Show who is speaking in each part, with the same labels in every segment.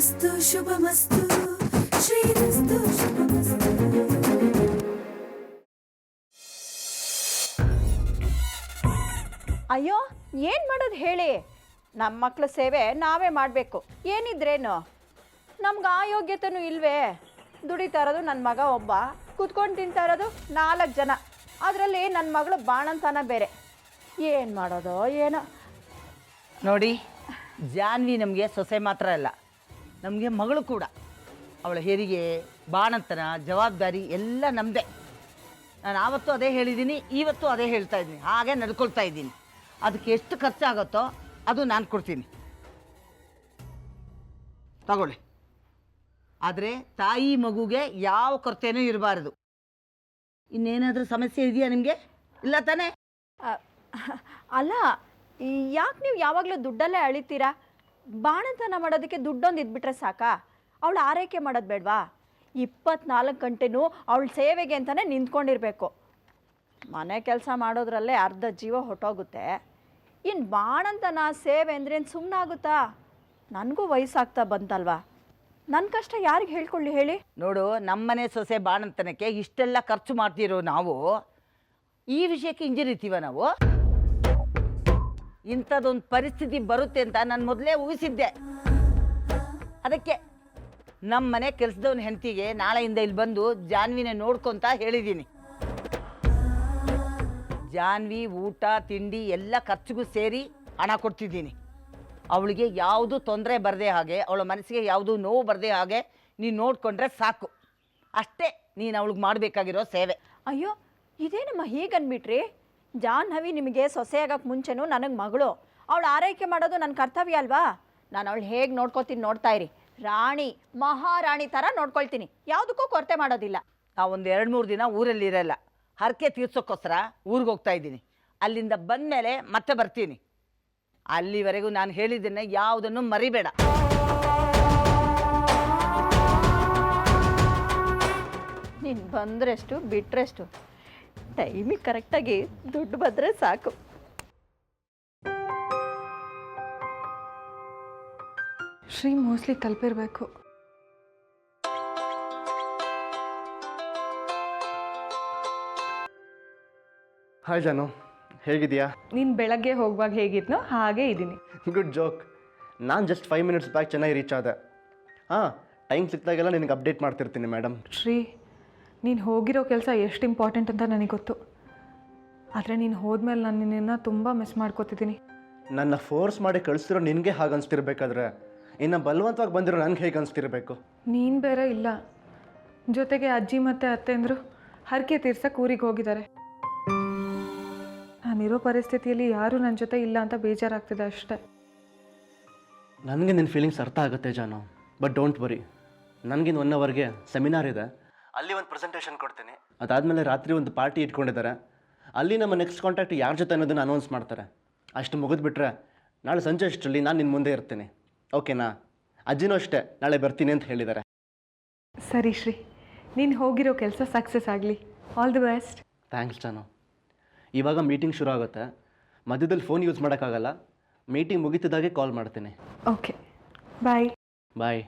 Speaker 1: ಶ್ರೀರಸ್ತು ಶುಭಮಸ್ತು ಶ್ರೀರಸ್ತು ಶುಭಮಸ್ತು.
Speaker 2: ಅಯ್ಯೋ ಏನು ಮಾಡೋದು ಹೇಳಿ, ನಮ್ಮ ಮಕ್ಳ ಸೇವೆ ನಾವೇ ಮಾಡಬೇಕು. ಏನಿದ್ರೇನು ನಮ್ಗೆ ಆ ಯೋಗ್ಯತೆಯೂ ಇಲ್ವೇ? ದುಡಿತಾ ಇರೋದು ನನ್ನ ಮಗ ಒಬ್ಬ, ಕೂತ್ಕೊಂಡು ತಿಂತಾ ಇರೋದು 4 ಜನ, ಅದರಲ್ಲಿ ನನ್ನ ಮಗಳು ಬಾಣಂತನ ಬೇರೆ. ಏನು ಮಾಡೋದು ಏನೋ.
Speaker 3: ನೋಡಿ, ಜಾನ್ವಿ ನಮಗೆ ಸೊಸೆ ಮಾತ್ರ ಅಲ್ಲ, ನಮಗೆ ಮಗಳು ಕೂಡ. ಅವಳ ಹೆರಿಗೆ, ಬಾಣಂತನ ಜವಾಬ್ದಾರಿ ಎಲ್ಲ ನಮ್ಮದೇ. ನಾನು ಆವತ್ತು ಅದೇ ಹೇಳಿದ್ದೀನಿ, ಇವತ್ತು ಅದೇ ಹೇಳ್ತಾ ಇದ್ದೀನಿ, ಹಾಗೆ ನಡ್ಕೊಳ್ತಾ ಇದ್ದೀನಿ. ಅದಕ್ಕೆ ಎಷ್ಟು ಖರ್ಚಾಗುತ್ತೋ ಅದು ನಾನು ಕೊಡ್ತೀನಿ, ತಗೊಳ್ಳಿ. ಆದರೆ ತಾಯಿ ಮಗುಗೆ ಯಾವ ಕೊರತೆನೂ ಇರಬಾರ್ದು. ಇನ್ನೇನಾದರೂ ಸಮಸ್ಯೆ ಇದೆಯಾ ನಿಮಗೆ? ಇಲ್ಲ ತಾನೇ?
Speaker 2: ಅಲ್ಲ, ಯಾಕೆ ನೀವು ಯಾವಾಗಲೂ ದುಡ್ಡಲ್ಲೇ ಅಳಿತೀರಾ? ಬಾಣಂತನ ಮಾಡೋದಕ್ಕೆ ದುಡ್ಡೊಂದು ಇದ್ಬಿಟ್ರೆ ಸಾಕಾ? ಅವಳು ಆರೈಕೆ ಮಾಡೋದು ಬೇಡವಾ? 24 ಗಂಟೆನೂ ಅವಳ ಸೇವೆಗೆ ಅಂತಲೇ ನಿಂತ್ಕೊಂಡಿರಬೇಕು. ಮನೆ ಕೆಲಸ ಮಾಡೋದ್ರಲ್ಲೇ ಅರ್ಧ ಜೀವ ಹೊಟ್ಟೋಗುತ್ತೆ. ಇನ್ನು ಬಾಣಂತನ ಸೇವೆ ಅಂದ್ರೇನು ಸುಮ್ಮನಾಗುತ್ತಾ? ನನಗೂ ವಯಸ್ಸಾಗ್ತಾ ಬಂತಲ್ವಾ, ನನ್ನ ಕಷ್ಟ ಯಾರಿಗೆ ಹೇಳ್ಕೊಳ್ಳಿ ಹೇಳಿ?
Speaker 3: ನೋಡು, ನಮ್ಮನೆ ಸೊಸೆ ಬಾಣಂತನಕ್ಕೆ ಇಷ್ಟೆಲ್ಲ ಖರ್ಚು ಮಾಡ್ತಿರೋ ನಾವು ಈ ವಿಷಯಕ್ಕೆ ಹಿಂಜರಿತೀವ ನಾವು? ಇಂಥದ್ದೊಂದು ಪರಿಸ್ಥಿತಿ ಬರುತ್ತೆ ಅಂತ ನಾನು ಮೊದಲೇ ಊಹಿಸಿದ್ದೆ. ಅದಕ್ಕೆ ನಮ್ಮನೆ ಕೆಲಸದವನ ಹೆಂಡತಿಗೆ ನಾಳೆಯಿಂದ ಇಲ್ಲಿ ಬಂದು ಜಾನ್ವಿನ ನೋಡ್ಕೊತ ಹೇಳಿದ್ದೀನಿ. ಜಾನ್ವಿ ಊಟ ತಿಂಡಿ ಎಲ್ಲ ಖರ್ಚಿಗೂ ಸೇರಿ ಹಣ ಕೊಡ್ತಿದ್ದೀನಿ. ಅವಳಿಗೆ ಯಾವುದೂ ತೊಂದರೆ ಬರದೆ ಹಾಗೆ, ಅವಳ ಮನಸ್ಸಿಗೆ ಯಾವುದೂ ನೋವು ಬರದೆ ಹಾಗೆ ನೀನು ನೋಡಿಕೊಂಡ್ರೆ ಸಾಕು. ಅಷ್ಟೇ ನೀನು ಅವಳಿಗೆ ಮಾಡಬೇಕಾಗಿರೋ ಸೇವೆ.
Speaker 2: ಅಯ್ಯೋ, ಇದೇನಮ್ಮ ಹೀಗನ್ಬಿಟ್ರಿ? ಜಾಹ್ನವಿ ನಿಮಗೆ ಸೊಸೆ ಆಗೋಕ್ಕೆ ಮುಂಚೆನೂ ನನಗೆ ಮಗಳು. ಅವಳು ಆರೈಕೆ ಮಾಡೋದು ನನ್ನ ಕರ್ತವ್ಯ ಅಲ್ವಾ? ನಾನು ಅವಳು ಹೇಗೆ ನೋಡ್ಕೊತೀನಿ ನೋಡ್ತಾ ಇರಿ. ರಾಣಿ, ಮಹಾರಾಣಿ ಥರ ನೋಡ್ಕೊಳ್ತೀನಿ, ಯಾವುದಕ್ಕೂ ಕೊರತೆ ಮಾಡೋದಿಲ್ಲ.
Speaker 3: ನಾವೊಂದು 2-3 ದಿನ ಊರಲ್ಲಿರಲ್ಲ, ಹರಕೆ ತೀರ್ಸೋಕ್ಕೋಸ್ಕರ ಊರಿಗೆ ಹೋಗ್ತಾ ಇದ್ದೀನಿ. ಅಲ್ಲಿಂದ ಬಂದಮೇಲೆ ಮತ್ತೆ ಬರ್ತೀನಿ. ಅಲ್ಲಿವರೆಗೂ ನಾನು ಹೇಳಿದ್ದನ್ನು ಯಾವುದನ್ನು ಮರಿಬೇಡ.
Speaker 2: ನೀನು ಬಂದ್ರೆಷ್ಟು ಬಿಟ್ರೆಷ್ಟು, ಟೈಮಿಗೆ ಕರೆಕ್ಟಾಗಿ ದುಡ್ಡು ಬಂದರೆ ಸಾಕು.
Speaker 4: ಶ್ರೀ ಮೋಸ್ಟ್ಲಿ ತಲುಪಿರಬೇಕು.
Speaker 5: ಹಾಯ್ ಜಾನು, ಹೇಗಿದೆಯಾ?
Speaker 4: ನೀನು ಬೆಳಗ್ಗೆ ಹೋಗುವಾಗ ಹೇಗಿದ್ನೋ ಹಾಗೇ ಇದ್ದೀನಿ.
Speaker 5: Good joke. ನಾನು just 5 minutes back Chennai reach ಆದೆ. ಹಾಂ, ಟೈಮ್ ಸಿಕ್ತಾಗೆಲ್ಲ ನಿನಗೆ ಅಪ್ಡೇಟ್ ಮಾಡ್ತಿರ್ತೀನಿ ಮೇಡಮ್.
Speaker 4: ಶ್ರೀ, ನೀನು ಹೋಗಿರೋ ಕೆಲಸ ಎಷ್ಟು ಇಂಪಾರ್ಟೆಂಟ್ ಅಂತ ನನಗೆ ಗೊತ್ತು. ಆದರೆ ನೀನು ಹೋದ್ಮೇಲೆ ನಾನು ನಿನ್ನನ್ನು ತುಂಬ ಮಿಸ್ ಮಾಡ್ಕೋತಿದ್ದೀನಿ.
Speaker 5: ನನ್ನ ಫೋರ್ಸ್ ಮಾಡಿ ಕಳಿಸ್ತಿರೋ ನಿನಗೆ ಹಾಗೆ ಅನಿಸ್ತಿರ್ಬೇಕಾದ್ರೆ ಇನ್ನು ಬಲವಂತವಾಗಿ ಬಂದಿರೋ ನನಗೆ ಹೇಗೆ ಅನಿಸ್ತಿರ್ಬೇಕು?
Speaker 4: ನೀನು ಬೇರೆ ಇಲ್ಲ, ಜೊತೆಗೆ ಅಜ್ಜಿ ಮತ್ತು ಅತ್ತೆಂದರು ಹರಕೆ ತೀರ್ಸಕ್ಕೆ ಊರಿಗೆ ಹೋಗಿದ್ದಾರೆ. ನಾನಿರೋ ಪರಿಸ್ಥಿತಿಯಲ್ಲಿ ಯಾರೂ ನನ್ನ ಜೊತೆ ಇಲ್ಲ ಅಂತ ಬೇಜಾರಾಗ್ತಿದೆ ಅಷ್ಟೇ.
Speaker 5: ನನಗೆ ನಿನ್ನ ಫೀಲಿಂಗ್ಸ್ ಅರ್ಥ ಆಗುತ್ತೆ ಜಾನು, ಬಟ್ ಡೋಂಟ್ ವರಿ. ನನಗಿನ್ನು 1 ಅವರ್ಗೆ ಸೆಮಿನಾರ್ ಇದೆ, ಅಲ್ಲಿ ಒಂದು ಪ್ರೆಸೆಂಟೇಷನ್ ಕೊಡ್ತೀನಿ. ಅದಾದಮೇಲೆ ರಾತ್ರಿ ಒಂದು ಪಾರ್ಟಿ ಇಟ್ಕೊಂಡಿದ್ದಾರೆ, ಅಲ್ಲಿ ನಮ್ಮ ನೆಕ್ಸ್ಟ್ ಕಾಂಟ್ಯಾಕ್ಟ್ ಯಾರ ಜೊತೆ ಅನ್ನೋದನ್ನು ಅನೌನ್ಸ್ ಮಾಡ್ತಾರೆ. ಅಷ್ಟು ಮುಗಿದ್ಬಿಟ್ರೆ ನಾಳೆ ಸಂಜೆ ಅಷ್ಟರಲ್ಲಿ ನಾನು ನಿನ್ನ ಮುಂದೆ ಇರ್ತೀನಿ, ಓಕೆನಾ? ಅಜ್ಜಿನೂ ಅಷ್ಟೇ ನಾಳೆ ಬರ್ತೀನಿ ಅಂತ ಹೇಳಿದ್ದಾರೆ.
Speaker 4: ಸರಿ ಶ್ರೀ, ನೀನು ಹೋಗಿರೋ ಕೆಲಸ ಸಕ್ಸಸ್ ಆಗಲಿ. All the best.
Speaker 5: ಥ್ಯಾಂಕ್ಸ್ ಜಾನು. ಇವಾಗ ಮೀಟಿಂಗ್ ಶುರು ಆಗುತ್ತೆ, ಮಧ್ಯದಲ್ಲಿ ಫೋನ್ ಯೂಸ್ ಮಾಡೋಕ್ಕಾಗಲ್ಲ. ಮೀಟಿಂಗ್ ಮುಗಿತಿದ್ದಾಗೆ ಕಾಲ್ ಮಾಡ್ತೀನಿ.
Speaker 4: ಓಕೆ, ಬಾಯ್.
Speaker 5: ಬಾಯ್.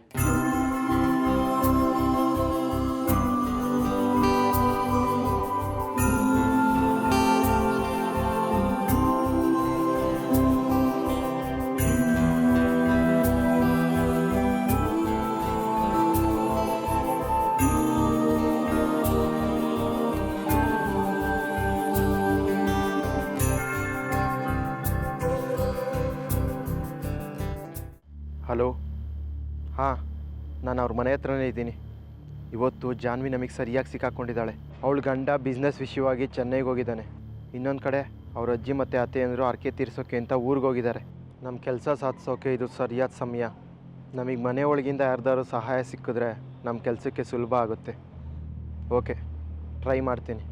Speaker 6: ಹಲೋ. ಹಾಂ, ನಾನು ಅವ್ರ ಮನೆ ಹತ್ರನೇ ಇದ್ದೀನಿ. ಇವತ್ತು ಜಾನ್ವಿ ನಮಗೆ ಸರಿಯಾಗಿ ಸಿಕ್ಕಾಕೊಂಡಿದ್ದಾಳೆ. ಅವಳ ಗಂಡ ಬಿಸ್ನೆಸ್ ವಿಷಯವಾಗಿ ಚೆನ್ನೈಗೆ ಹೋಗಿದ್ದಾನೆ. ಇನ್ನೊಂದು ಕಡೆ ಅವ್ರ ಅಜ್ಜಿ ಮತ್ತು ಅತ್ತೆಯಂದರು ಹರಕೆ ತೀರ್ಸೋಕ್ಕೆ ಅಂತ ಊರಿಗೆ ಹೋಗಿದ್ದಾರೆ. ನಮ್ಮ ಕೆಲಸ ಸಾಧಿಸೋಕ್ಕೆ ಇದು ಸರಿಯಾದ ಸಮಯ. ನಮಗೆ ಮನೆ ಒಳಗಿಂದ ಯಾರ್ದಾದ್ರು ಸಹಾಯ ಸಿಕ್ಕಿದ್ರೆ ನಮ್ಮ ಕೆಲಸಕ್ಕೆ ಸುಲಭ ಆಗುತ್ತೆ. ಓಕೆ, ಟ್ರೈ ಮಾಡ್ತೀನಿ.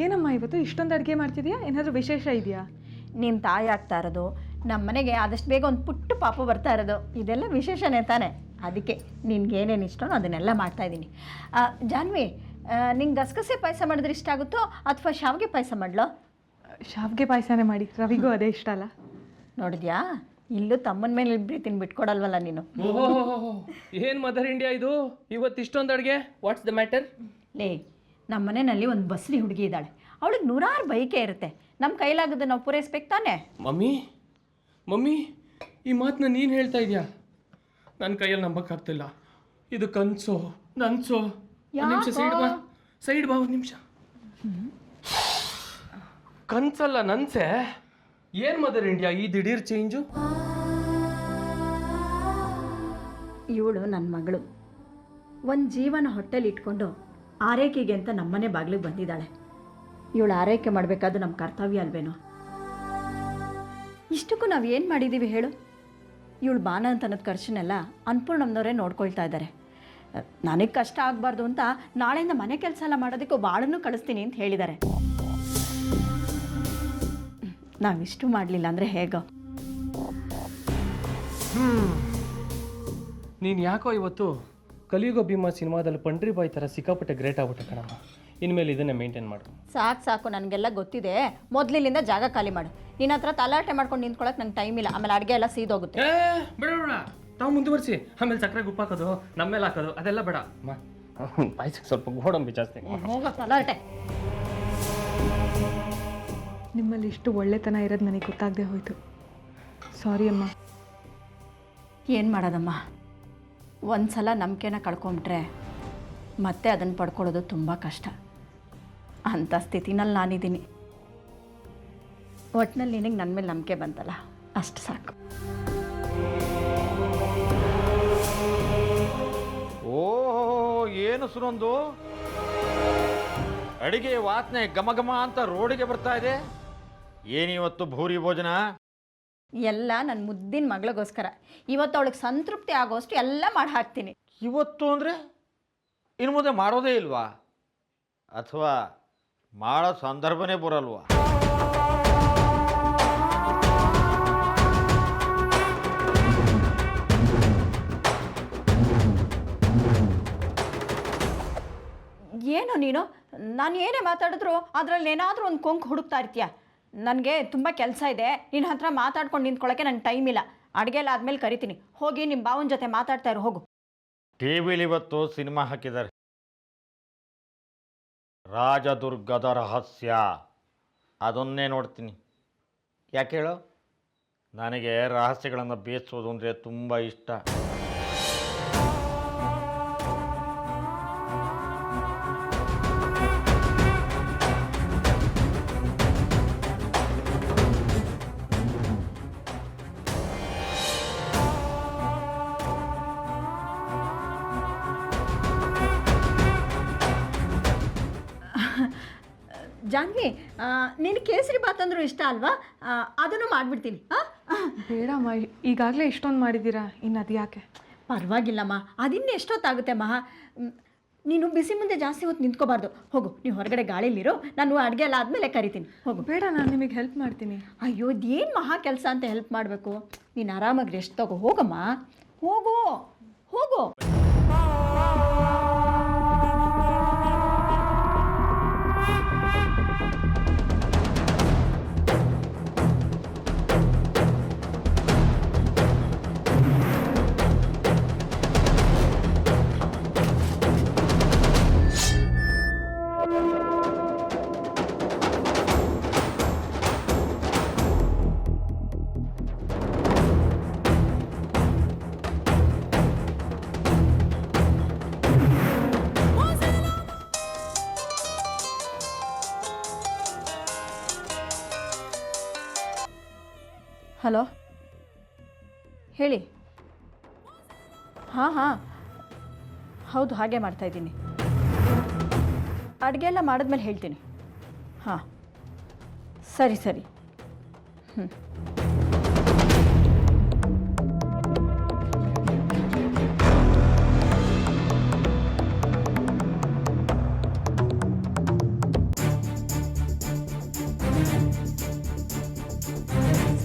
Speaker 4: ಏನಮ್ಮ ಇವತ್ತು ಇಷ್ಟೊಂದು ಅಡುಗೆ ಮಾಡ್ತಿದ್ಯಾ? ಏನಾದರೂ ವಿಶೇಷ ಇದೆಯಾ?
Speaker 2: ನಿಮ್ಮ ತಾಯಿ ಆಗ್ತಾ ಇರೋದು, ನಮ್ಮ ಮನೆಗೆ ಆದಷ್ಟು ಬೇಗ ಒಂದು ಪುಟ್ಟ ಪಾಪು ಬರ್ತಾ ಇರೋದು, ಇದೆಲ್ಲ ವಿಶೇಷನೇ ತಾನೆ. ಅದಕ್ಕೆ ನಿನ್ಗೇನೇನು ಇಷ್ಟನೋ ಅದನ್ನೆಲ್ಲ ಮಾಡ್ತಾಯಿದ್ದೀನಿ. ಜಾನ್ವಿ, ನಿಂಗೆ ಗಸಗಸೆ ಪಾಯಸ ಮಾಡಿದ್ರೆ ಇಷ್ಟ ಆಗುತ್ತೋ ಅಥವಾ ಶಾವಿಗೆ ಪಾಯಸ ಮಾಡಲೋ?
Speaker 4: ಶಾವಿಗೆ ಪಾಯಸನೇ ಮಾಡಿ, ರವಿಗೂ ಅದೇ ಇಷ್ಟ ಅಲ್ಲ.
Speaker 2: ನೋಡಿದ್ಯಾ, ಇಲ್ಲೂ ತಮ್ಮನ ಮೇಲೆ ಪ್ರೀತಿನ ಬಿಟ್ಕೊಡಲ್ವಲ್ಲ ನೀನು.
Speaker 7: ಓಹೋ ಏನು ಮದರ್ ಇಂಡಿಯಾ ಇದು, ಇವತ್ತು ಇಷ್ಟೊಂದು ಅಡುಗೆ, ವಾಟ್ಸ್ ದ ಮ್ಯಾಟರ್?
Speaker 2: ಲೇ, ನಮ್ಮ ಮನೆಯಲ್ಲಿ ಒಂದು ಬಸ್ರಿ ಹುಡುಗಿ ಇದ್ದಾಳೆ, ಅವಳಿಗೆ ನೂರಾರು ಬೈಕೆ ಇರುತ್ತೆ, ನಮ್ಮ ಕೈಲಾಗದು ನಾವು ಪೂರೈಸ್ಬೇಕು ತಾನೆ.
Speaker 7: ಮಮ್ಮಿ ಮಮ್ಮಿ ಈ ಮಾತನ್ನ ನೀನು ಹೇಳ್ತಾ ಇದೆಯಾ? ನನ್ನ ಕೈಯಲ್ಲಿ ನಂಬಕ್ಕಾಗ್ತಿಲ್ಲ. ಇದು ಕನಸು ನನಸು? ಒಂದು ನಿಮಿಷ ಸೈಡ್ ಬಾ ಒಂದು ನಿಮಿಷ. ಕನ್ಸಲ್ಲ ನನ್ಸೆ. ಏನು ಮದರ್ ಇಂಡಿಯಾ ಈ ದಿಢೀರ್ ಚೇಂಜು?
Speaker 2: ಇವಳು ನನ್ನ ಮಗಳು ಒಂದು ಜೀವನ ಹೊಟ್ಟೆಲಿ ಇಟ್ಕೊಂಡು ಆರೈಕೆಗೆ ಅಂತ ನಮ್ಮನೆ ಬಾಗಿಲಿಗೆ ಬಂದಿದ್ದಾಳೆ. ಇವಳು ಆರೈಕೆ ಮಾಡಬೇಕಾದ್ದು ನಮ್ಮ ಕರ್ತವ್ಯ ಅಲ್ವೇನೋ? ಇಷ್ಟಕ್ಕೂ ನಾವು ಏನು ಮಾಡಿದ್ದೀವಿ ಹೇಳು? ಇವಳು ಬಾಣಂತನದ ಖರ್ಚನ್ನೆಲ್ಲ ಅನ್ನಪೂರ್ಣಮ್ಮನವರೇ ನೋಡ್ಕೊಳ್ತಾ ಇದ್ದಾರೆ. ನನಗೆ ಕಷ್ಟ ಆಗಬಾರ್ದು ಅಂತ ನಾಳೆಯಿಂದ ಮನೆ ಕೆಲಸ ಎಲ್ಲ ಮಾಡೋದಕ್ಕೆ ಬಾಳನ್ನು ಕಳಿಸ್ತೀನಿ ಅಂತ ಹೇಳಿದ್ದಾರೆ. ನಾವಿಷ್ಟು ಮಾಡಲಿಲ್ಲ ಅಂದರೆ ಹೇಗೋ?
Speaker 7: ನೀನು ಯಾಕೋ ಇವತ್ತು ಕಲಿಯುಗ ಭೀಮಾ ಸಿನಿಮಾದಲ್ಲಿ ಪಂಡ್ರಿ ಬಾಯ್ ಥರ ಸಿಕ್ಕಾಪಟ್ಟೆ ಗ್ರೇಟ್ ಆಗ್ಬಿಟ್ಟೆ ಕಣಮ್ಮ. ಇನ್ಮೇಲೆ ಇದನ್ನೇ ಮೇಂಟೈನ್ ಮಾಡು.
Speaker 2: ಸಾಕು ನನಗೆಲ್ಲ ಗೊತ್ತಿದೆ. ಮೊದಲಿನಿಂದ ಜಾಗ ಖಾಲಿ ಮಾಡು. ನಿನ್ನ ಹತ್ರ ತಲಾಟೆ ಮಾಡ್ಕೊಂಡು ನಿಂತ್ಕೊಳಕ್ಕೆ ನಂಗೆ ಟೈಮ್ ಇಲ್ಲ. ಆಮೇಲೆ ಅಡುಗೆ ಎಲ್ಲ ಸೀದೋಗುತ್ತೆ.
Speaker 7: ಬೇಡ ಬೇಡ, ತಾವು ಮುಂದುವರಿಸಿ. ಆಮೇಲೆ ಸಕ್ಕರೆ ಉಪ್ಪು ಹಾಕೋದು, ನಮ್ಮೇಲೆ ಹಾಕೋದು ಅದೆಲ್ಲ ಬೇಡ. ಪಾಯಸಕ್ಕೆ ಸ್ವಲ್ಪ ಗೋಡಂಬಿ ಜಾಸ್ತಿ.
Speaker 2: ಹೋಗೋ ತಲಾಟೆ.
Speaker 4: ನಿಮ್ಮಲ್ಲಿ ಇಷ್ಟು ಒಳ್ಳೆತನ ಇರೋದು ನನಗೆ ಗೊತ್ತಾಗದೆ ಹೋಯಿತು. ಸಾರಿ ಅಮ್ಮ.
Speaker 2: ಏನು ಮಾಡೋದಮ್ಮ, ಒಂದು ಸಲ ನಂಬಿಕೆನ ಕಳ್ಕೊಂಬಿಟ್ರೆ ಮತ್ತೆ ಅದನ್ನು ಪಡ್ಕೊಳ್ಳೋದು ತುಂಬ ಕಷ್ಟ. ಅಂಥ ಸ್ಥಿತಿನಲ್ಲಿ ನಾನಿದ್ದೀನಿ. ಒಟ್ಟಿನಲ್ಲಿ ನಿನಗೆ ನನ್ನ ಮೇಲೆ ನಂಬಿಕೆ ಬಂತಲ್ಲ, ಅಷ್ಟು ಸಾಕು.
Speaker 8: ಓಹೋ, ಏನು ಸುನೊಂದು ಅಡಿಗೆ ವಾಸನೆ ಘಮ ಘಮ ಅಂತ ರೋಡಿಗೆ ಬರ್ತಾ ಇದೆ. ಏನಿವತ್ತು ಭೂರಿ ಭೋಜನ?
Speaker 2: ಎಲ್ಲ ನನ್ನ ಮುದ್ದಿನ ಮಗಳಿಗೋಸ್ಕರ. ಇವತ್ತು ಅವಳಿಗೆ ಸಂತೃಪ್ತಿ ಆಗೋಷ್ಟು ಎಲ್ಲ ಮಾಡಿ ಹಾಕ್ತೀನಿ.
Speaker 8: ಇವತ್ತು ಅಂದರೆ ಇನ್ನು ಮುಂದೆ ಮಾಡೋದೇ ಇಲ್ವಾ? ಅಥವಾ ಮಾಡೋ ಸಂದರ್ಭನೇ ಬರಲ್ವಾ?
Speaker 2: ಏನೋ ನೀನು, ನಾನು ಏನೇ ಮಾತಾಡಿದ್ರು ಅದರಲ್ಲಿ ಏನಾದರೂ ಒಂದು ಕೊಂಕು ಹುಡುಕ್ತಾ ಇರ್ತೀಯ. ನನಗೆ ತುಂಬ ಕೆಲಸ ಇದೆ, ನಿನ್ನ ಹತ್ರ ಮಾತಾಡ್ಕೊಂಡು ನಿಂತ್ಕೊಳ್ಳೋಕ್ಕೆ ನನಗೆ ಟೈಮ್ ಇಲ್ಲ. ಅಡುಗೆ ಎಲ್ಲ ಆದಮೇಲೆ ಕರಿತೀನಿ. ಹೋಗಿ ನಿಮ್ಮ ಬಾವನ ಜೊತೆ ಮಾತಾಡ್ತಾ ಇರು, ಹೋಗು.
Speaker 8: ಟಿ ವಿಲಿ ಇವತ್ತು ಸಿನಿಮಾ ಹಾಕಿದ್ದಾರೆ, ರಾಜದುರ್ಗದ ರಹಸ್ಯ. ಅದನ್ನೇ ನೋಡ್ತೀನಿ. ಯಾಕೆ ಹೇಳೋ? ನನಗೆ ರಹಸ್ಯಗಳನ್ನು ಬೇಯಿಸೋದು ಅಂದರೆ ತುಂಬ ಇಷ್ಟ.
Speaker 2: ಜಾನ್ವಿ, ನಿನ್ನ ಕೇಸರಿ ಬಾತ್ ಅಂದರೂ ಇಷ್ಟ ಅಲ್ವಾ? ಅದನ್ನು ಮಾಡಿಬಿಡ್ತೀನಿ.
Speaker 4: ಬೇಡಮ್ಮ, ಈಗಾಗಲೇ ಇಷ್ಟೊಂದು ಮಾಡಿದ್ದೀರಾ, ಇನ್ನು ಅದು ಯಾಕೆ?
Speaker 2: ಪರವಾಗಿಲ್ಲಮ್ಮ, ಅದಿನ್ನು ಎಷ್ಟೊತ್ತಾಗುತ್ತೆ ಮಹಾ. ನೀನು ಬಿಸಿ ಮುಂದೆ ಜಾಸ್ತಿ ಹೊತ್ತು ನಿಂತ್ಕೋಬಾರ್ದು. ಹೋಗು, ನೀವು ಹೊರಗಡೆ ಗಾಳಿಲಿರು, ನಾನು ಅಡುಗೆ ಎಲ್ಲ ಆದಮೇಲೆ ಕರಿತೀನಿ. ಹೋಗು.
Speaker 4: ಬೇಡ, ನಾನು ನಿಮಗೆ ಹೆಲ್ಪ್ ಮಾಡ್ತೀನಿ.
Speaker 2: ಅಯ್ಯೋ, ಇದೇನು ಮಹಾ ಕೆಲಸ ಅಂತ ಹೆಲ್ಪ್ ಮಾಡಬೇಕು? ನೀನು ಆರಾಮಾಗಿ ರೆಸ್ಟ್ ತಗೋ. ಹೋಗಮ್ಮ, ಹೋಗು ಹೋಗು. ಹಲೋ, ಹೇಳಿ. ಹಾಂ ಹೌದು, ಹಾಗೆ ಮಾಡ್ತಾಯಿದ್ದೀನಿ. ಅಡುಗೆ ಎಲ್ಲ ಮಾಡಿದ್ಮೇಲೆ ಹೇಳ್ತೀನಿ. ಹಾಂ, ಸರಿ. ಹ್ಞೂ.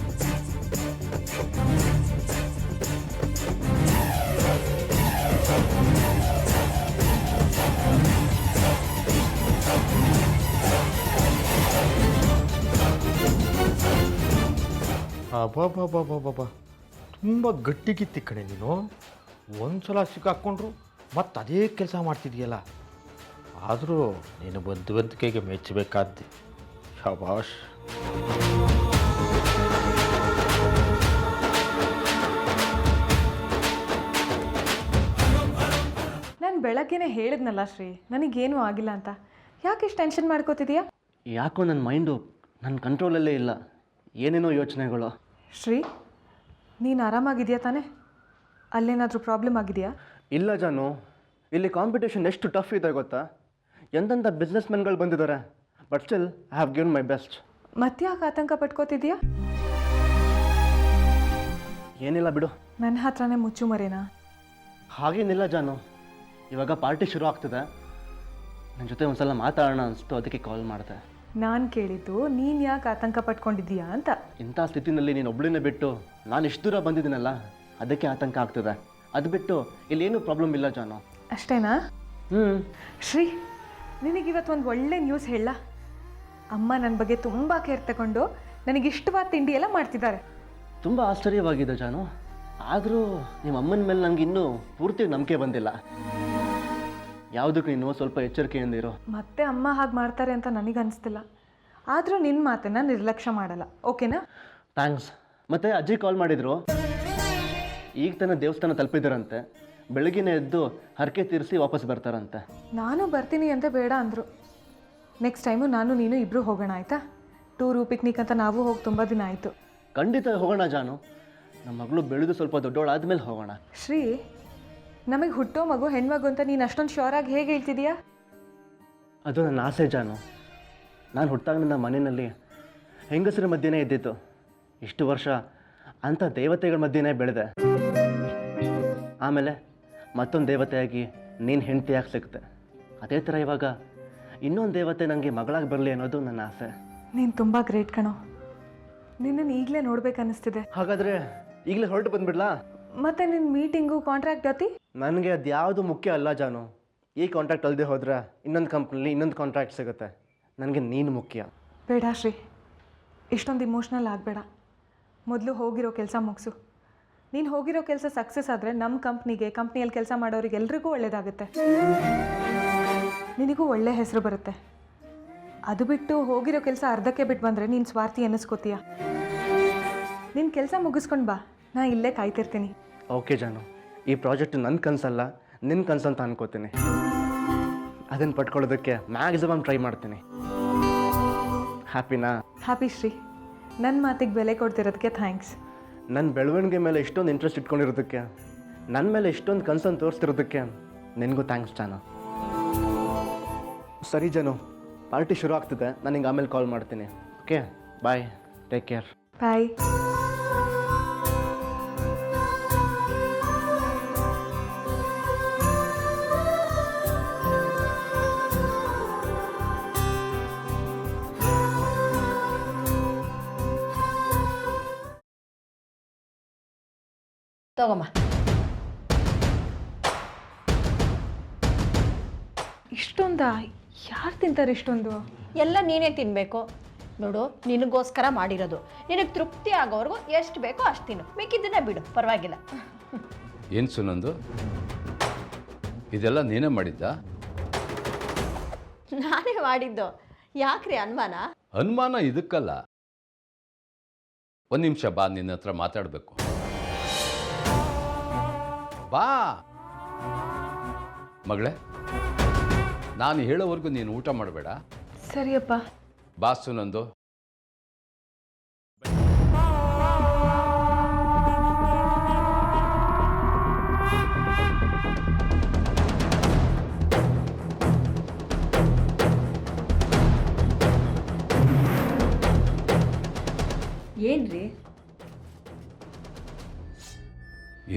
Speaker 8: ಅಬ್ಬಬ್ಬಬ್ಬಬ್ಬಬ್ಬ, ತುಂಬ ಗಟ್ಟಿಗಿತ್ತಿ ಕಣೆ ನೀನು. ಒಂದು ಸಲ ಸಿಕ್ಕಾಕ್ಕೊಂಡ್ರು ಮತ್ತೆ ಅದೇ ಕೆಲಸ ಮಾಡ್ತಿದ್ಯಲ್ಲ. ಆದರೂ ನೀನು ಬುದ್ಧಿವಂತಿಕೆಗೆ ಮೆಚ್ಚಬೇಕಾದ್ದೆ. ಶಾಬಾಷ್.
Speaker 4: ನಾನು ಬೆಳಗ್ಗೆನೇ ಹೇಳಿದ್ನಲ್ಲ ಶ್ರೀ, ನನಗೇನೂ ಆಗಿಲ್ಲ ಅಂತ. ಯಾಕೆ ಇಷ್ಟು ಟೆನ್ಷನ್ ಮಾಡ್ಕೋತಿದೀಯಾ?
Speaker 5: ಯಾಕೋ ನನ್ನ ಮೈಂಡು ನನ್ನ ಕಂಟ್ರೋಲಲ್ಲೇ ಇಲ್ಲ, ಏನೇನೋ ಯೋಚನೆಗಳು.
Speaker 4: ಶ್ರೀ, ನೀನು ಆರಾಮಾಗಿದೆಯಾ ತಾನೇ? ಅಲ್ಲೇನಾದರೂ ಪ್ರಾಬ್ಲಮ್ ಆಗಿದೆಯಾ?
Speaker 5: ಇಲ್ಲ ಜಾನು, ಇಲ್ಲಿ ಕಾಂಪಿಟೇಷನ್ ಎಷ್ಟು ಟಫ್ ಇದೆ ಗೊತ್ತಾ. ಎಂತೆಂಥ ಬಿಸ್ನೆಸ್ ಮೆನ್ಗಳು ಬಂದಿದ್ದಾರೆ. But still I have given my best.
Speaker 4: ಮತ್ತ್ಯಾಕೆ ಆತಂಕ ಪಟ್ಕೋತಿದೀಯಾ?
Speaker 5: ಏನಿಲ್ಲ ಬಿಡು.
Speaker 4: ನನ್ನ ಹತ್ರನೇ ಮುಚ್ಚುಮರೇನಾ?
Speaker 5: ಹಾಗೇನಿಲ್ಲ ಜಾನು, ಇವಾಗ ಪಾರ್ಟಿ ಶುರು ಆಗ್ತದೆ. ನನ್ನ ಜೊತೆ ಒಂದು ಸಲ ಮಾತಾಡೋಣ ಅನಿಸ್ತು, ಅದಕ್ಕೆ ಕಾಲ್ ಮಾಡಿದೆ.
Speaker 4: ನಾನು ಕೇಳಿದ್ದು ನೀನು ಯಾಕೆ ಆತಂಕ ಪಟ್ಕೊಂಡಿದ್ದೀಯಾ ಅಂತ.
Speaker 5: ಇಂಥ ಸ್ಥಿತಿನಲ್ಲಿ ನೀನು ಒಬ್ಬಳನ್ನೇ ಬಿಟ್ಟು ನಾನು ಇಷ್ಟು ದೂರ ಬಂದಿದ್ದೀನಲ್ಲ, ಅದಕ್ಕೆ ಆತಂಕ ಆಗ್ತದೆ. ಅದು ಬಿಟ್ಟು ಇಲ್ಲೇನೂ ಪ್ರಾಬ್ಲಮ್ ಇಲ್ಲ ಜಾನು.
Speaker 4: ಅಷ್ಟೇನಾ? ಶ್ರೀ, ನಿನಗಿವತ್ತು ಒಂದು ಒಳ್ಳೆ ನ್ಯೂಸ್ ಹೇಳ. ಅಮ್ಮ ನನ್ನ ಬಗ್ಗೆ ತುಂಬ ಕೇರ್ ತಗೊಂಡು ನನಗಿಷ್ಟವಾದ ತಿಂಡಿ ಎಲ್ಲ ಮಾಡ್ತಿದ್ದಾರೆ.
Speaker 5: ತುಂಬ ಆಶ್ಚರ್ಯವಾಗಿದೆ ಜಾನು. ಆದರೂ ನಿಮ್ಮ ಅಮ್ಮನ ಮೇಲೆ ನನಗೆ ಇನ್ನೂ ಪೂರ್ತಿ ನಂಬಿಕೆ ಬಂದಿಲ್ಲ. ಯಾವುದಕ್ಕೂ ನೀನು ಸ್ವಲ್ಪ ಎಚ್ಚರಿಕೆಯಿಂದ ಇರೋ.
Speaker 4: ಮತ್ತೆ ಅಮ್ಮ ಹಾಗೆ ಮಾಡ್ತಾರೆ ಅಂತ ನನಗೆ ಅನಿಸ್ತಿಲ್ಲ. ಆದರೂ ನಿನ್ನ ಮಾತನ್ನು ನಿರ್ಲಕ್ಷ್ಯ ಮಾಡಲ್ಲ, ಓಕೆನಾ?
Speaker 5: ಥ್ಯಾಂಕ್ಸ್. ಮತ್ತು ಅಜ್ಜಿ ಕಾಲ್ ಮಾಡಿದರು. ಈಗ ತಾನೇ ದೇವಸ್ಥಾನ ತಲುಪಿದ್ದಾರಂತೆ. ಬೆಳಗಿನ ಎದ್ದು ಹರಕೆ ತೀರಿಸಿ ವಾಪಸ್ ಬರ್ತಾರಂತೆ.
Speaker 4: ನಾನು ಬರ್ತೀನಿ ಅಂತ ಬೇಡ ಅಂದರು. ನೆಕ್ಸ್ಟ್ ಟೈಮು ನಾನು ನೀನು ಇಬ್ಬರು ಹೋಗೋಣ, ಆಯಿತಾ? ಟೂರು ಪಿಕ್ನಿಕ್ ಅಂತ ನಾವು ಹೋಗಿ ತುಂಬ ದಿನ ಆಯಿತು.
Speaker 5: ಖಂಡಿತ ಹೋಗೋಣ ಜಾನು. ನಮ್ಮ ಮಗಳು ಬೆಳೆದು ಸ್ವಲ್ಪ ದೊಡ್ಡವಳಾದ್ಮೇಲೆ ಹೋಗೋಣ.
Speaker 4: ಶ್ರೀ, ನಮಗೆ ಹುಟ್ಟೋ ಮಗು ಹೆಣ್ಮಗು ಅಂತ ನೀನು ಅಷ್ಟೊಂದು ಶ್ಯೂರಾಗಿ ಹೇಗೆ ಹೇಳ್ತಿದೀಯಾ?
Speaker 5: ಅದು ನನ್ನ ಆಸೆ ಜಾನು. ನಾನು ಹುಟ್ಟಾಗ ನನ್ನ ಮನೆಯಲ್ಲಿ ಹೆಂಗಸರ ಮಧ್ಯೆನೇ ಇದ್ದಿತ್ತು. ಇಷ್ಟು ವರ್ಷ ಅಂಥ ದೇವತೆಗಳ ಮಧ್ಯೆನೇ ಬೆಳೆದೆ. ಆಮೇಲೆ ಮತ್ತೊಂದು ದೇವತೆಯಾಗಿ ನೀನು ಹೆಂಡತಿಯಾಗಿ ಸಿಕ್ತೆ. ಅದೇ ಥರ ಇವಾಗ ಇನ್ನೊಂದು ದೇವತೆ ನನಗೆ ಮಗಳಾಗಿ ಬರಲಿ ಅನ್ನೋದು ನನ್ನ ಆಸೆ.
Speaker 4: ನೀನು ತುಂಬ ಗ್ರೇಟ್ ಕಣೋ. ನಿನ್ನನ್ನು ಈಗಲೇ ನೋಡ್ಬೇಕನ್ನಿಸ್ತಿದೆ.
Speaker 5: ಹಾಗಾದರೆ ಈಗಲೇ ಹೊರಟು ಬಂದುಬಿಡ್ಲಾ?
Speaker 4: ಮತ್ತೆ ನಿನ್ನ ಮೀಟಿಂಗು ಕಾಂಟ್ರಾಕ್ಟ್ ಜೊತೆ?
Speaker 5: ನನಗೆ ಅದು ಯಾವುದು ಮುಖ್ಯ ಅಲ್ಲ ಜಾನು. ಈ ಕಾಂಟ್ರಾಕ್ಟ್ ಅಲ್ಲದೆ ಹೋದರೆ ಇನ್ನೊಂದು ಕಂಪ್ನಿಲಿ ಇನ್ನೊಂದು ಕಾಂಟ್ರಾಕ್ಟ್ ಸಿಗುತ್ತೆ. ನನಗೆ ನೀನು ಮುಖ್ಯ.
Speaker 4: ಬೇಡ ಶ್ರೀ, ಇಷ್ಟೊಂದು ಇಮೋಷ್ನಲ್ ಆಗಬೇಡ. ಮೊದಲು ಹೋಗಿರೋ ಕೆಲಸ ಮುಗಿಸು. ನೀನು ಹೋಗಿರೋ ಕೆಲಸ ಸಕ್ಸಸ್ ಆದರೆ ನಮ್ಮ ಕಂಪ್ನಿಗೆ, ಕಂಪ್ನಿಯಲ್ಲಿ ಕೆಲಸ ಮಾಡೋರಿಗೆ ಎಲ್ರಿಗೂ ಒಳ್ಳೆಯದಾಗುತ್ತೆ. ನಿನಗೂ ಒಳ್ಳೆ ಹೆಸರು ಬರುತ್ತೆ. ಅದು ಬಿಟ್ಟು ಹೋಗಿರೋ ಕೆಲಸ ಅರ್ಧಕ್ಕೆ ಬಿಟ್ಟು ಬಂದರೆ ನೀನು ಸ್ವಾರ್ಥಿ ಅನ್ನಿಸ್ಕೋತೀಯ. ನಿನ್ನ ಕೆಲಸ ಮುಗಿಸ್ಕೊಂಡು ಬಾ, ನಾ ಇಲ್ಲೇ ಕಾಯ್ತಿರ್ತೀನಿ.
Speaker 5: ಓಕೆ ಜಾನು, ಈ ಪ್ರಾಜೆಕ್ಟ್ ನನ್ನ ಕನಸಲ್ಲ, ನಿನ್ನ ಕನಸು ಅಂತ ಅನ್ಕೋತೀನಿ. ಅದನ್ನು ಪಡ್ಕೊಳ್ಳೋದಕ್ಕೆ ಮ್ಯಾಕ್ಸಿಮಮ್ ಟ್ರೈ ಮಾಡ್ತೀನಿ. ಹ್ಯಾಪಿನಾ?
Speaker 4: ಹ್ಯಾಪಿ ಶ್ರೀ. ನನ್ನ ಮಾತಿಗೆ ಬೆಲೆ ಕೊಡ್ತಿರೋದಕ್ಕೆ ಥ್ಯಾಂಕ್ಸ್.
Speaker 5: ನನ್ನ ಬೆಳವಣಿಗೆ ಮೇಲೆ ಇಷ್ಟೊಂದು ಇಂಟ್ರೆಸ್ಟ್ ಇಟ್ಕೊಂಡಿರೋದಕ್ಕೆ, ನನ್ನ ಮೇಲೆ ಇಷ್ಟೊಂದು ಕನ್ಸನ್ನು ತೋರಿಸ್ತಿರೋದಕ್ಕೆ ನಿನಗೂ ಥ್ಯಾಂಕ್ಸ್ ಜಾನು. ಸರಿ ಜಾನು, ಪಾರ್ಟಿ ಶುರು ಆಗ್ತಿದೆ. ನಾನು ನಿಂಗೆ ಆಮೇಲೆ ಕಾಲ್ ಮಾಡ್ತೀನಿ. ಓಕೆ, ಬಾಯ್, ಟೇಕ್ ಕೇರ್.
Speaker 4: ಬಾಯ್.
Speaker 2: ತಗೊಮ್ಮ.
Speaker 4: ಇಷ್ಟೊಂದಾ? ಯಾರು ತಿಂತಾರೆ ಇಷ್ಟೊಂದು?
Speaker 2: ಎಲ್ಲ ನೀನೇ ತಿನ್ನಬೇಕು. ನೋಡು, ನಿನಗೋಸ್ಕರ ಮಾಡಿರೋದು. ನಿನಗೆ ತೃಪ್ತಿ ಆಗೋವರೆಗೂ ಎಷ್ಟು ಬೇಕೋ ಅಷ್ಟು ತಿನ್ನು, ಮಿಕ್ಕಿದ್ದನ್ನೇ ಬಿಡು, ಪರವಾಗಿಲ್ಲ.
Speaker 9: ಏನು ಸುನಂದು, ಇದೆಲ್ಲ ನೀನೇ ಮಾಡಿದ್ದ?
Speaker 2: ನಾನೇ ಮಾಡಿದ್ದು. ಯಾಕ್ರಿ ಅನುಮಾನ?
Speaker 9: ಅನುಮಾನ ಇದಕ್ಕಲ್ಲ. ಒಂದು ನಿಮಿಷ ಬಾ, ನಿನ್ನ ಹತ್ರ ಮಾತಾಡಬೇಕು. ಬಾ ಮಗಳೇ, ನಾನು ಹೇಳೋವರೆಗೂ ನೀನು ಊಟ ಮಾಡಬೇಡ.
Speaker 4: ಸರಿಯಪ್ಪ.
Speaker 9: ಬಾ ಸುನಂದು.
Speaker 2: ಏನ್ರಿ?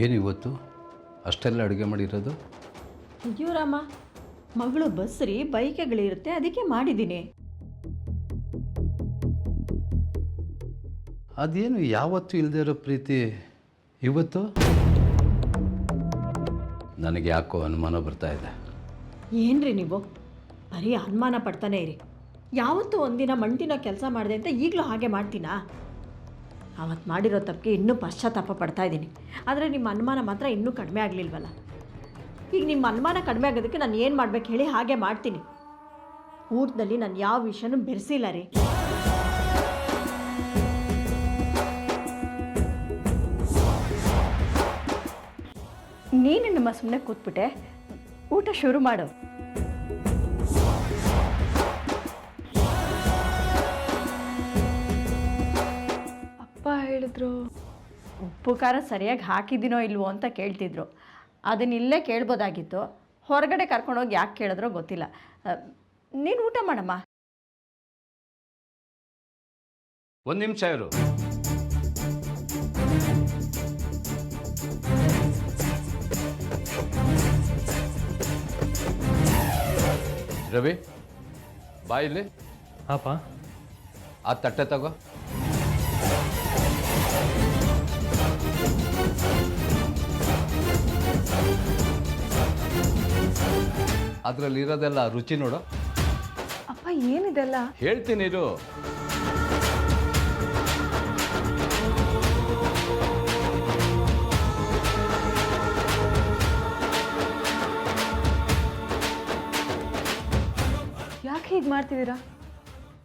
Speaker 9: ಏನಿವತ್ತು ಅಷ್ಟೆಲ್ಲ ಅಡುಗೆ ಮಾಡಿರೋದು?
Speaker 2: ಅಯ್ಯೋ ರಾಮ, ಮಗಳು ಬಸ್ರಿ, ಬೈಕೆಗಳಿರುತ್ತೆ, ಅದಕ್ಕೆ ಮಾಡಿದ್ದೀನಿ.
Speaker 9: ಅದೇನು ಯಾವತ್ತೂ ಇಲ್ಲದೆ ಇರೋ ಪ್ರೀತಿ ಇವತ್ತು? ನನಗೆ ಯಾಕೋ ಅನುಮಾನ ಬರ್ತಾ ಇದೆ.
Speaker 2: ಏನ್ರಿ ನೀವು ಬರೀ ಅನುಮಾನ ಪಡ್ತಾನೆ ಇರಿ. ಯಾವತ್ತೂ ಒಂದಿನ ಮಂಟಿನ ಕೆಲಸ ಮಾಡಿದೆ ಅಂತ ಈಗಲೂ ಹಾಗೆ ಮಾಡ್ತೀನಾ? ಅವತ್ತು ಮಾಡಿರೋ ತಪ್ಪಿಗೆ ಇನ್ನೂ ಪಶ್ಚಾತ್ತಾಪ ಪಡ್ತಾ ಇದ್ದೀನಿ. ಆದರೆ ನಿಮ್ಮ ಅನುಮಾನ ಮಾತ್ರ ಇನ್ನೂ ಕಡಿಮೆ ಆಗಲಿಲ್ವಲ್ಲ. ಈಗ ನಿಮ್ಮ ಅನುಮಾನ ಕಡಿಮೆ ಆಗೋದಕ್ಕೆ ನಾನು ಏನು ಮಾಡ್ಬೇಕು ಹೇಳಿ ಹಾಗೆ ಮಾಡ್ತೀನಿ. ಊಟದಲ್ಲಿ ನಾನು ಯಾವ ವಿಷಯನೂ ಬೆರೆಸಿಲ್ಲ ರೀ. ನೀನು ನಮ್ಮ ಸುಮ್ಮನೆ ಕೂತ್ಬಿಟ್ಟೆ, ಊಟ ಶುರು ಮಾಡು.
Speaker 4: ಅಪ್ಪ ಹೇಳಿದ್ರು
Speaker 2: ಉಪ್ಪು ಖಾರ ಸರಿಯಾಗಿ ಹಾಕಿದ್ದೀನೋ ಇಲ್ವೋ ಅಂತ ಕೇಳ್ತಿದ್ರು. ಅದನ್ನ ಇಲ್ಲೇ ಕೇಳ್ಬೋದಾಗಿತ್ತು. ಹೊರಗಡೆ ಕರ್ಕೊಂಡೋಗಿ ಯಾಕೆ ಕೇಳಿದ್ರೋ ಗೊತ್ತಿಲ್ಲ. ನೀನು ಊಟ ಮಾಡಮ್ಮ.
Speaker 9: ಒಂದು ನಿಮಿಷ ಇರು. ರವಿ ಬಾಯಿಲಿ
Speaker 7: ಅಪ್ಪ
Speaker 9: ಆ ತಟ್ಟೆ ತಗೋ. ಅದರಲ್ಲಿ ಇರೋದೆಲ್ಲ ರುಚಿ ನೋಡು.
Speaker 4: ಅಪ್ಪ ಏನಿದೆಲ್ಲ?
Speaker 9: ಹೇಳ್ತೀನಿ ಇರು.
Speaker 4: ಯಾಕೆ ಹೀಗೆ ಮಾಡ್ತಿದ್ದೀರಾ?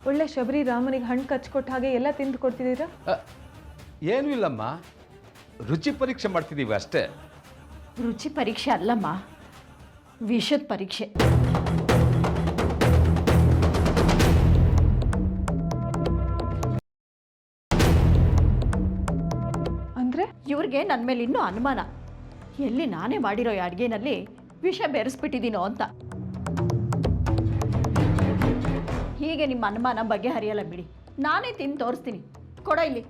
Speaker 4: ಒಳ್ಳೆ ಶಬರಿ ರಾಮನಿಗೆ ಹಣ್ಣು ಕಚ್ಕೊಟ್ಟ ಹಾಗೆ ಎಲ್ಲ ತಿಂದು ಕೊಡ್ತಿದ್ದೀರಾ?
Speaker 9: ಏನೂ ಇಲ್ಲಮ್ಮ, ರುಚಿ ಪರೀಕ್ಷೆ ಮಾಡ್ತಿದ್ದೀವಿ ಅಷ್ಟೇ.
Speaker 2: ರುಚಿ ಪರೀಕ್ಷೆ ಅಲ್ಲಮ್ಮ, ವಿಷದ ಪರೀಕ್ಷೆ.
Speaker 4: ಅಂದರೆ
Speaker 2: ಇವ್ರಿಗೆ ನನ್ನ ಮೇಲೆ ಇನ್ನೂ ಅನುಮಾನ. ಎಲ್ಲಿ ನಾನೇ ಮಾಡಿರೋ ಈ ಅಡುಗೆನಲ್ಲಿ ವಿಷ ಬೆರೆಸ್ಬಿಟ್ಟಿದ್ದೀನೋ ಅಂತ. ಹೀಗೆ ನಿಮ್ಮ ಅನುಮಾನ ಬಗೆಹರಿಯಲ್ಲ ಬಿಡಿ. ನಾನೇ ತಿಂದು ತೋರಿಸ್ತೀನಿ. ಕೊಡ ಇಲ್ಲಿ.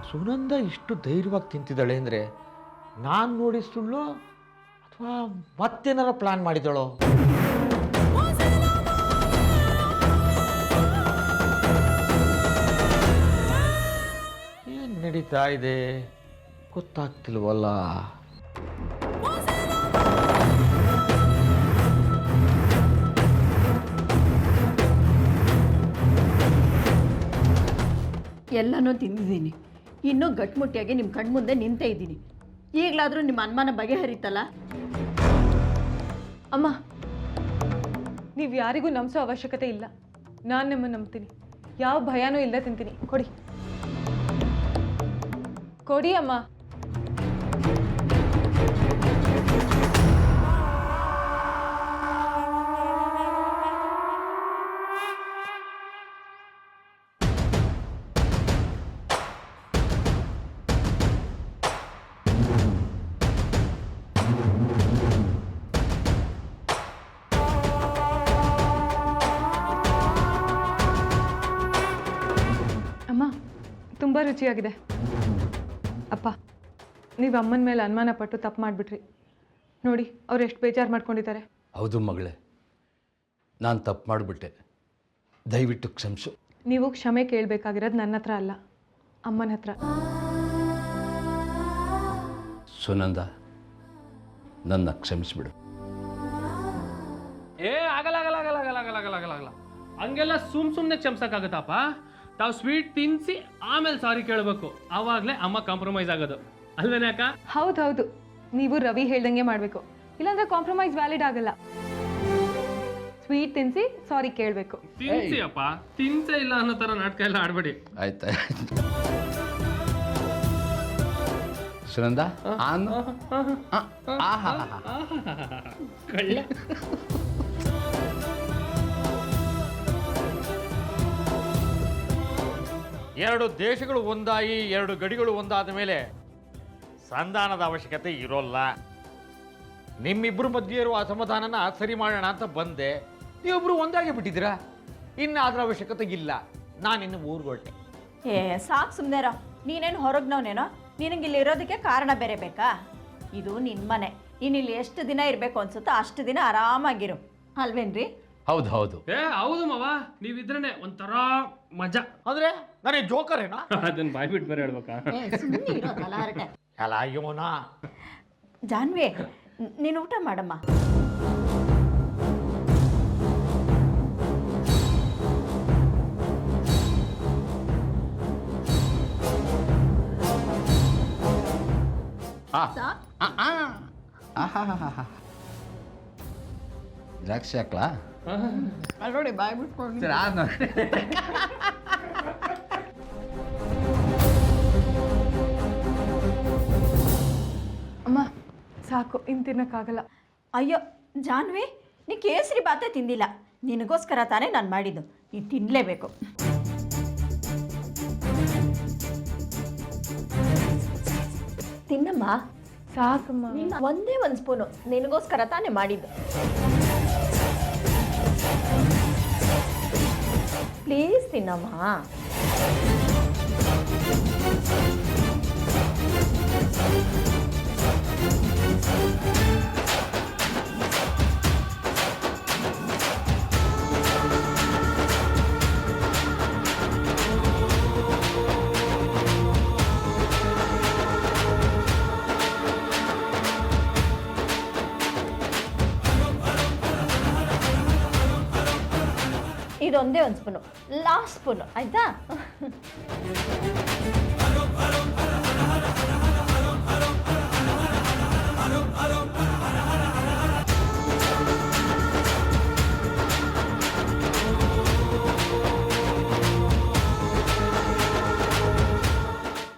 Speaker 8: ಸುನಂದ ಇಷ್ಟು ಧೈರ್ಯವಾಗಿ ತಿಂತಿದ್ದಾಳೆ ಅಂದರೆ ನಾನು ನೋಡಿ ಸುಳ್ಳು ಅಥವಾ ಮತ್ತೇನಾರ ಪ್ಲಾನ್ ಮಾಡಿದಳೋ? ಏನು ನಡೀತಾ ಇದೆ ಗೊತ್ತಾಗ್ತಿಲ್ವಲ್ಲ.
Speaker 2: ಎಲ್ಲನೂ ತಿಂದಿದ್ದೀನಿ. ಇನ್ನೂ ಗಟ್ಮುಟ್ಟಿಯಾಗಿ ನಿಮ್ಮ ಕಣ್ಮುಂದೆ ನಿಂತೇ ಇದ್ದೀನಿ. ಈಗಲಾದರೂ ನಿಮ್ಮ ಅನುಮಾನ ಬಗೆಹರಿತಲ್ಲ.
Speaker 4: ಅಮ್ಮ, ನೀವು ಯಾರಿಗೂ ನಂಬಿಸೋ ಅವಶ್ಯಕತೆ ಇಲ್ಲ. ನಾನು ನಿಮ್ಮನ್ನು ನಂಬ್ತೀನಿ. ಯಾವ ಭಯನೂ ಇಲ್ಲದೆ ತಿಂತೀನಿ. ಕೊಡಿ ಕೊಡಿ ಅಮ್ಮ. ಅಮ್ಮ, ತುಂಬ ರುಚಿಯಾಗಿದೆ. ಅಪ್ಪ, ನೀವು ಅಮ್ಮನ ಮೇಲೆ ಅನುಮಾನ ಪಟ್ಟು ತಪ್ಪು ಮಾಡಿಬಿಟ್ರಿ. ನೋಡಿ ಅವ್ರು ಎಷ್ಟು ಬೇಜಾರು ಮಾಡ್ಕೊಂಡಿದ್ದಾರೆ.
Speaker 9: ಹೌದು ಮಗಳೇ, ನಾನು ತಪ್ಪು ಮಾಡಿಬಿಟ್ಟೆ, ದಯವಿಟ್ಟು ಕ್ಷಮಿಸು.
Speaker 4: ನೀವು ಕ್ಷಮೆ ಕೇಳಬೇಕಾಗಿರೋದು ನನ್ನ ಹತ್ರ ಅಲ್ಲ, ಅಮ್ಮನ ಹತ್ರ.
Speaker 9: ಸುನಂದ, ನನ್ನ ಕ್ಷಮಿಸ್ಬಿಡು.
Speaker 7: ಆಗಲ್ಲ ಹಂಗೆಲ್ಲ ಸುಮ್ಮನೆ ಕ್ಷಮಿಸಕ್ಕಾಗತ್ತಪ್ಪ. ತಾವು ಸ್ವೀಟ್ ತಿನ್ನಿಸಿ ಆಮೇಲೆ ಸಾರಿ ಕೇಳಬೇಕು. ಆವಾಗಲೇ ಅಮ್ಮ ಕಾಂಪ್ರಮೈಸ್ ಆಗೋದು ಅಲ್ವೇನೆ ಅಕ್ಕ?
Speaker 4: ಹೌದು, ನೀವು ರವಿ ಹೇಳ್ದಂಗೆ ಮಾಡಬೇಕು. ಇಲ್ಲಾಂದ್ರೆ ಕಾಂಪ್ರಮೈಸ್ ವ್ಯಾಲಿಡ್ ಆಗಲ್ಲ. ಸ್ವೀಟ್ ತಿನ್ನಿಸಿ ಸಾರಿ ಕೇಳಬೇಕು.
Speaker 7: ತಿನ್ಸಿ ಅಪ್ಪ, ತಿನ್ಸೇ ಇಲ್ಲ ಅನ್ನೋ ಥರ ನಾಟಕ ಎಲ್ಲ ಆಡಬೇಡಿ.
Speaker 9: ಆಯ್ತಾ ಸುನಂದ?
Speaker 7: ಕಳ್ಳ.
Speaker 8: ಎರಡು ದೇಶಗಳು ಒಂದಾಗಿ ಎರಡು ಗಡಿಗಳು ಒಂದಾದ ಮೇಲೆ ಸಂಧಾನದ ಅವಶ್ಯಕತೆ ಇರೋಲ್ಲ. ನಿಮ್ಮಿಬ್ಬರ ಮಧ್ಯೆ ಇರುವ ಅಸಮಾಧಾನನ ಸರಿ ಮಾಡೋಣ ಅಂತ ಬಂದೆ. ನೀವಿಬ್ಬರು ಒಂದಾಗಿ ಬಿಟ್ಟಿದ್ದೀರಾ. ಇನ್ನು ಅದರ ಅವಶ್ಯಕತೆ ಇಲ್ಲ. ನಾನಿನ್ನು ಊರ್ಗೊಟ್ಟೆ.
Speaker 2: ಸಾಕು ಸುಮ್ಮನೆರ. ನೀನೇನು ಹೊರಗ್ನವನೇನೋ? ನಿನಗೆ ಇಲ್ಲಿ ಇರೋದಕ್ಕೆ ಕಾರಣ ಬೇರೆ ಬೇಕಾ? ಇದು ನಿನ್ನ ಮನೆ. ನೀನು ಇಲ್ಲಿ ಎಷ್ಟು ದಿನ ಇರಬೇಕು ಅನ್ಸುತ್ತೋ ಅಷ್ಟು ದಿನ ಆರಾಮಾಗಿರು, ಅಲ್ವೇನ್ರಿ?
Speaker 9: ಹೌದು ಹೌದು.
Speaker 7: ಹೌದು ಮಾವ, ನೀವಿದ್ರೇನೆ ಒಂಥರ ಮಜಾ.
Speaker 8: ಅಂದ್ರೆ ನನಗೆ ಜೋಕರೇನಾ?
Speaker 7: ಅದನ್ನ ಬಾಯ್ಬಿಟ್ಟು ಬೇರೆ ಹೇಳ್ಬೇಕಾ?
Speaker 8: ಅಲ್ಲ ಇವನಾ?
Speaker 2: ಜಾನ್ವಿ, ನೀನು ಊಟ ಮಾಡಮ್ಮ.
Speaker 9: ದ್ರಾಕ್ಷಿ ಹಾಕ್ಲಾ
Speaker 2: ನೋಡಿ ಬಾಯ್ ಬಿಟ್ಕೊಂಡು
Speaker 9: ಸರಿ ಆದ್ ನೋಡಿ.
Speaker 4: ಅಮ್ಮ ಸಾಕು ಇನ್ನು ತಿನ್ನೋಕ್ಕಾಗಲ್ಲ.
Speaker 2: ಅಯ್ಯೋ ಜಾನ್ವಿ ನೀ ಕೇಸರಿ ಬಾತೆ ತಿಂದಿಲ್ಲ, ನಿನಗೋಸ್ಕರ ತಾನೇ ನಾನು ಮಾಡಿದ್ದು, ನೀನು ತಿನ್ನಲೇಬೇಕು. ತಿನ್ನಮ್ಮ,
Speaker 4: ಸಾಕಮ್ಮ.
Speaker 2: ಒಂದೇ ಒಂದು ಸ್ಪೂನು, ನಿನಗೋಸ್ಕರ ತಾನೇ ಮಾಡಿದ್ದು. ಪ್ಲೀಸ್ ತಿನ್ನಮ್ಮ. ಇದೊಂದೇ ಒಂದು ಸ್ಪೂನು, ಲಾಸ್ಟ್ ಸ್ಪೂನು ಆಯಿತಾ?